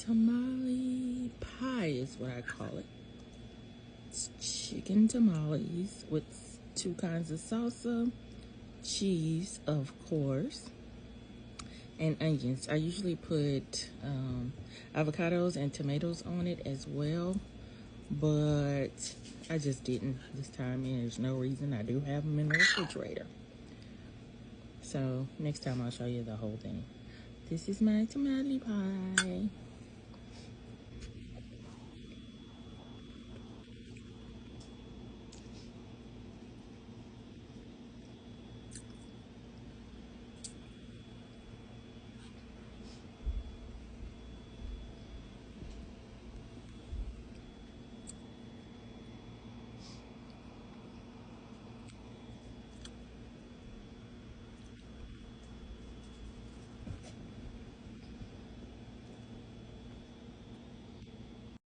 tamale pie is what I call it. It's chicken tamales with 2 kinds of salsa, cheese, of course, and onions. I usually put avocados and tomatoes on it as well, but I just didn't this time, and there's no reason. I do have them in the refrigerator. So next time I'll show you the whole thing. This is my tamale pie.